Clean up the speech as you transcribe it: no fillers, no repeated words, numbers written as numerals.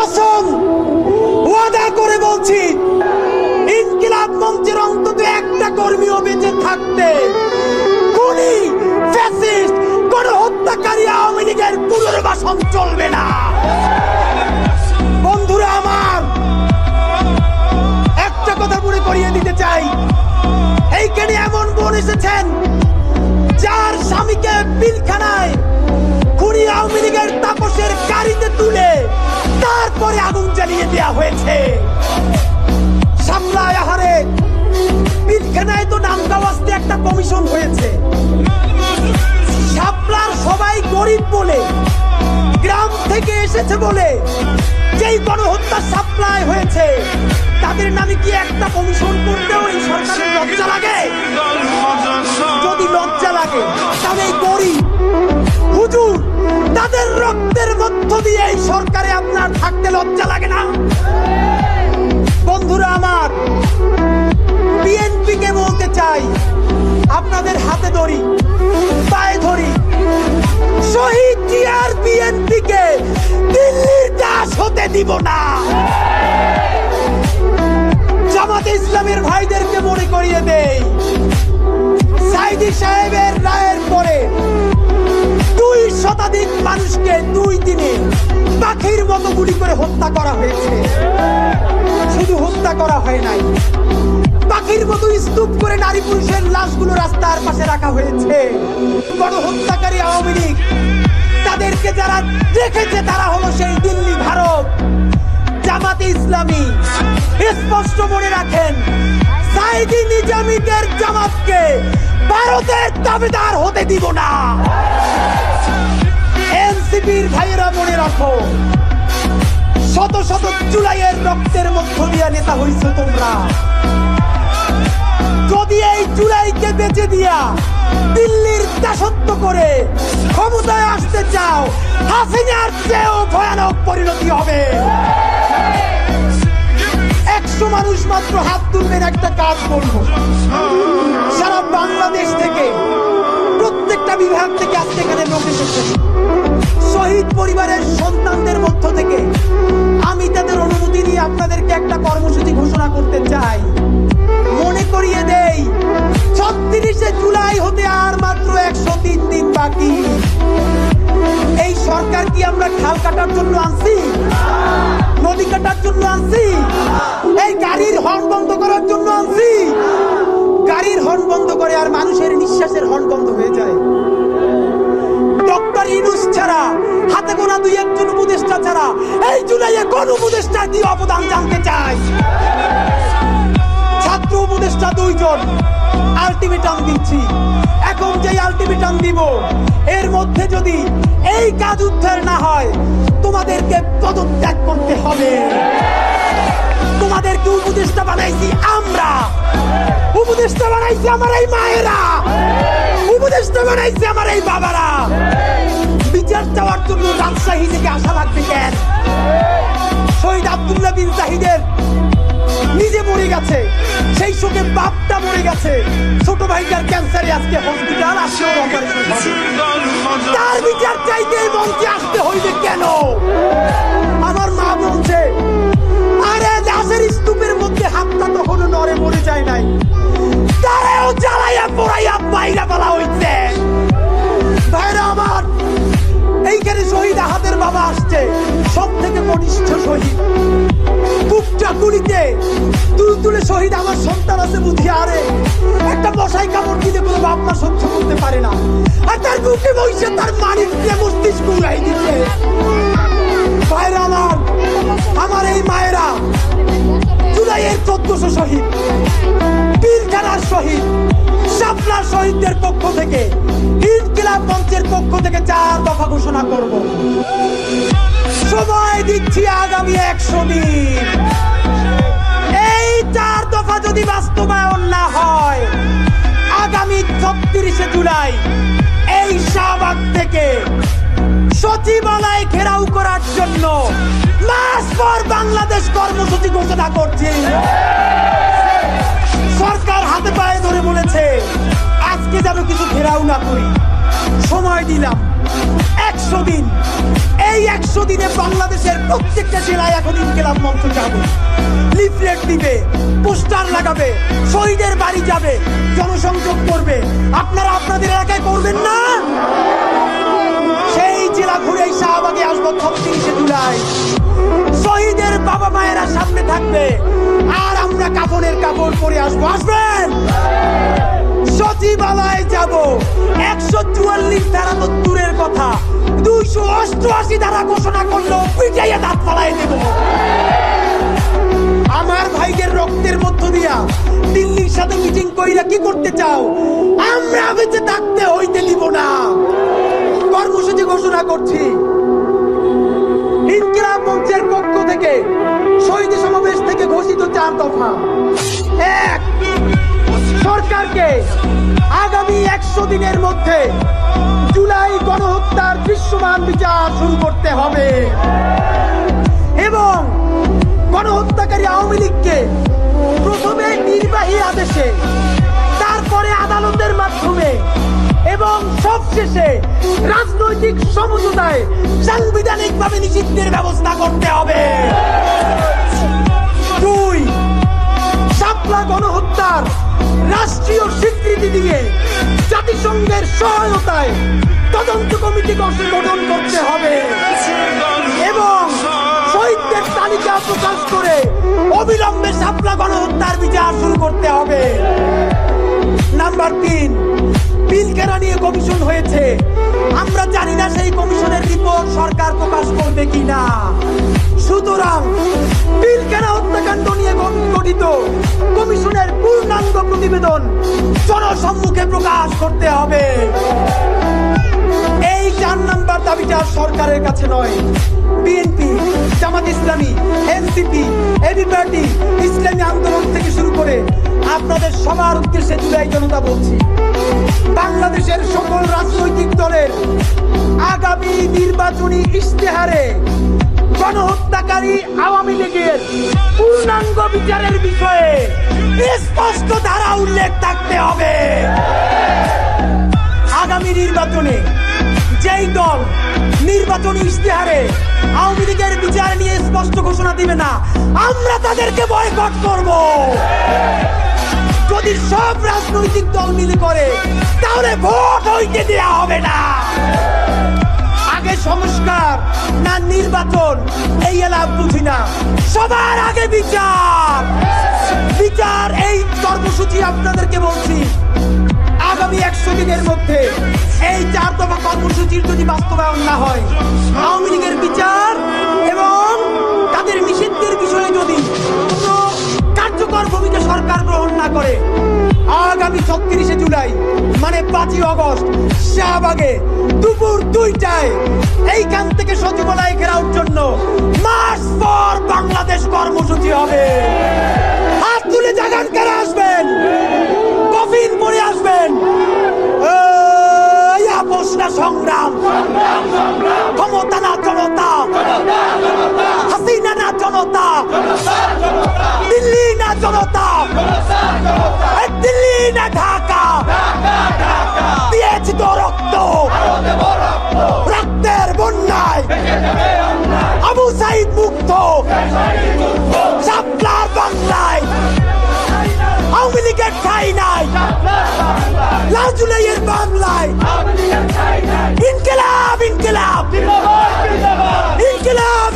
কসম ওয়াদা করে বলছি, ইনকিলাব মঞ্চের অন্তত একটা কর্মীও বেঁচে থাকতে খুনি, ফ্যাসিস্ট, গণহত্যাকারী আওয়ামী লীগের পুনর্বাসন চলবে না। বন্ধুরা আমার, একটা কথা মনে করিয়ে দিতে চাই, এইখানে এমন বোন এসেছেন যার স্বামীকে পিলখানায় খুনি আওয়ামী লীগের তাপসের গাড়িতে তুলে তারপরে আগুন জ্বালিয়ে দেওয়া হয়েছে। সামলায় আহারে পিলখানায় তো নাম গাওয়াজতে একটা কমিশন হয়েছে। শাপলার সবাই গরিব বলে, গ্রাম থেকে এসেছে বলে যেই গণহত্যা সাপ্লাই হয়েছে, তাদের নামে কি একটা কমিশন করতেও এই সরকারের লজ্জা লাগে? যদি লজ্জা লাগে তাহলে এই গরিব হুজুর তাদের রক্তের মধ্য দিয়ে এই সরকারে আপনার থাকতে লজ্জা লাগে না? বন্ধুরা আমার, বিএনপিকে বলতে চাই, আপনাদের হাতে ধরি, পায়ে ধরি, শহীদ জিয়ার বিএনপিকে দিল্লির দাস হতে দিব না। জামাতে ইসলামের ভাইদেরকে মনে করিয়ে দেই, সাইদি সাহেবের রায়ের পরে 2 শতাধিক মানুষকে 2 দিনে পাখির মতো গুলি করে হত্যা করা হয়েছে। শুধু হত্যা করা হয় নাই, পাখির মতো স্তূপ করে নারী পুরুষের লাশগুলো রাস্তার পাশে রাখা হয়েছে। গণহত্যাকারী আওয়ামী লীগ তাদেরকে যারা দেখেছে তারা হলো সেই দিল্লি, ভারত। জামাতে ইসলামী স্পষ্ট মনে রাখেন, সাইদি নিজামীদের জামাতকে ভারতের দাবিদার হতে দিব না। এনসিপির ভাইয়েরা মনে রাখো, শত শত জুলাইয়ের রক্তের মধ্য দিয়ে নেতা হইছো তোমরা। যদি এই জুলাইকে বেঁচে দিয়া দিল্লির দাসত্ব করে ক্ষমতায় আসতে চাও, হাসিনার চেয়েও ভয়ানক পরিণতি হবে। 100 মানুষ মাত্র হাত তুলবেন, একটা কাজ করবো। সারা বাংলাদেশ থেকে প্রত্যেকটা বিভাগ থেকে আজকে এখানে লোক এসেছে। শহীদ পরিবারের সন্তানদের মধ্য থেকে আমি তাদের অনুমতি নিয়ে আপনাদেরকে একটা কর্মসূচি ঘোষণা করতে চাই। মনে করিয়ে দেই, 36শে জুলাই হতে আর মাত্র 103 দিন বাকি। এই সরকার কি আমরা খাল কাটার জন্য আনছি? নদী কাটার জন্য আনছি? এই গাড়ির হর্ন বন্ধ করার জন্য আনছি? গাড়ির হর্ন বন্ধ করে আর মানুষের নিঃশ্বাসের হর্ন বন্ধ হয়ে যায়। ডক্টর ইউনূস ছাড়া, হাতে গোনা 2-1 উপদেষ্টা ছাড়া এই জুলাইয়ে কোন উপদেষ্টা কি অবদান জানতে চাই? ছাত্র উপদেষ্টা 2 জন আলটিমেটাম দিচ্ছি। এখন যে আলটিমেটাম দিব, এর মধ্যে যদি এই কাজ উদ্ধার না হয়, তোমাদেরকে পদত্যাগ করতে হবে। তোমাদেরকে উপদেষ্টা বানাইছি আমরা, উপদেষ্টা বানাইছি আমার এই মায়েরা, উপদেষ্টা বানাইছি আমার এই বাবারা। বিচার চাওয়ার জন্য রাজশাহী থেকে আসা লাগবে কেন? শহীদ আব্দুল্লাহ বিন জাহিদের নিজে মরে গেছে, সেই শোকে বাপটা মরে গেছে, ছোট ভাইটার ক্যান্সারে আজকে হসপিটাল, আসলেও অপারেশন হবে। তার বিচার চাইতে এই মঞ্চে আসতে হইবে কেন? আমার মা বলছে, আরে দাসের স্তূপের মধ্যে হাতটা তখনও নড়ে মরে যায় নাই, তারাও জ্বালাইয়া পোড়াইয়া বাইরা ফেলা হইছে। ভাইরা আমার, এইখানে শহীদ আহাদের বাবা আসছে, সব থেকে কনিষ্ঠ শহীদ। বুকটা গুলিতে তুলে শহীদ আমার সন্তান আছে বুঝি, আরে একটা মশাই কামড় দিলে কোনো বাপ মা সহ্য করতে পারে না, আর তার বুকে বসে তার মানিক দিয়ে মস্তিষ্ক উড়াই দিচ্ছে। ভাইরা আমার, আমার এই মায়েরা জুলাইয়ের 1400 শহীদ, পিলখানার শহীদ, শাপলার শহীদদের পক্ষ থেকে, ইনকিলাব মঞ্চের পক্ষ থেকে 4 দফা ঘোষণা করব। সময় দিচ্ছি আগামী 100 দিন। এই 4 দফা যদি বাস্তবায়ন না হয়, আগামী 36শে জুলাই এই শাহবাগ থেকে সচিবালয় ঘেরাও করার জন্য মাস পর বাংলাদেশ কর্মসূচি ঘোষণা করছি। সরকার হাতে পায়ে ধরে বলেছে, আজকে যেন কিছু ঘেরাও না করি। সময় দিলাম 100 দিন। এই 100 দিনে বাংলাদেশের প্রত্যেকটা জেলায় এখন ইনকিলাব মঞ্চ যাবে, লিফলেট দিবে, পোস্টার লাগাবে, শহীদের বাড়ি যাবে, জনসংযোগ করবে। আপনারা আপনাদের এলাকায় করবেন না? সেই জেলা ঘুরে শাহবাগে আসবো 36 জুলাই। শহীদের বাবা মায়েরা সামনে থাকবে আর আমরা কাফনের কাপড় পরে আসবো। আসবেন? সচিবালয়ে যাব, 144 ধারা তো দূরের কথা, 288 ধারা ঘোষণা করলো পিটাইয়া দাঁত ফালাই দেব। আমার ভাইদের রক্তের মধ্য দিয়া দিল্লির সাথে মিটিং কইরা কি করতে চাও? আমরা বেঁচে থাকতে হইতে দিব না। কর্মসূচি ঘোষণা করছি। ইনকিলাব মঞ্চের পক্ষ থেকে শহীদ সমাবেশ থেকে ঘোষিত 4 দফা। 1, সরকারকে আগামী 100 দিনের মধ্যে জুলাই গণহত্যার দৃশ্যমান বিচার শুরু করতে হবে এবং গণহত্যাকারী আওয়ামী লীগকে প্রথমে নির্বাহী আদেশে, তারপরে আদালতের মাধ্যমে এবং সবশেষে রাজনৈতিক সমঝোতায় সাংবিধানিকভাবে নিষিদ্ধের ব্যবস্থা করতে হবে। 2, শাপলা গণহত্যার রাষ্ট্রীয় স্বীকৃতি দিয়ে জাতিসংঘের সহায়তায় তদন্ত কমিটি গঠন করতে হবে এবং শহীদদের তালিকা প্রকাশ করে অবিলম্বে শাপলা গণহত্যার বিচার শুরু করতে হবে। নাম্বার 3, পিলখানা নিয়ে কমিশন হয়েছে। আমরা জানি না সেই কমিশনের রিপোর্ট সরকার প্রকাশ করবে কিনা। সুতরাং পিলখানা হত্যাকাণ্ড নিয়ে গঠিত কমিশনের পূর্ণাঙ্গ প্রতিবেদন জনসম্মুখে প্রকাশ করতে হবে। এই 4 নাম্বার দাবিটা সরকারের কাছে নয়, BNP, Jamaat Islami, NCP, AB party, ইসলামী আন্দোলন থেকে শুরু করে আপনাদের সবার উদ্দেশ্যে জুলাই জনতা বলছি, বাংলাদেশের সকল রাজনৈতিক দলের আগামী নির্বাচনী ইশতেহারে গণহত্যাকারী আওয়ামী লীগের পূর্ণাঙ্গ বিচারের বিষয়ে স্পষ্ট ধারা উল্লেখ থাকতে হবে। আগামী নির্বাচনে যেই দল নির্বাচনী ইশতেহারে আওয়ামী লীগের বিচার নিয়ে স্পষ্ট ঘোষণা দিবে না, আমরা তাদেরকে বয়কট করব। যদি সব রাজনৈতিক দল মিলে করে তাহলে ভোট হইতে দেয়া হবে না। আগে সংস্কার না নির্বাচন, এই এলাকা বুঝি না, সবার আগে বিচার। বিচার এই কর্মসূচি আপনাদেরকে বলছি, আগামী 100 দিনের মধ্যে এই 4 দফা কর্মসূচির যদি বাস্তবায়ন না হয়, আওয়ামী লীগের বিচার এবং তাদের নিষিদ্ধের বিষয়ে যদি কোনো কার্যকর ভূমিকা সরকার গ্রহণ না করে, আগামী 36 জুলাই মানে 5 আগস্ট শাহবাগে দুপুর 2টায় এইখান থেকে সচিবালয় ঘেরাওর জন্য মার্চ ফর বাংলাদেশ কর্মসূচি হবে। হাত তুলে জাগান কারা আসবেন, কফিন পরে আসবেন। এই আপোষ না সংগ্রাম, ক্ষমতা না জনতা, হাসিনা না জনতা, দিল্লি না জনতা, দিল্লি না ঢাকা, দিয়েছি তো রক্ত, রক্তের বন্যায় আবু সাইদ মুক্ত, শাপলার বাংলায় আওয়ামী লীগের ঠাঁই নাই, লাজুলাইয়ের বাংলায় ইনকিলাব ইনকিলাব ইনকিলাব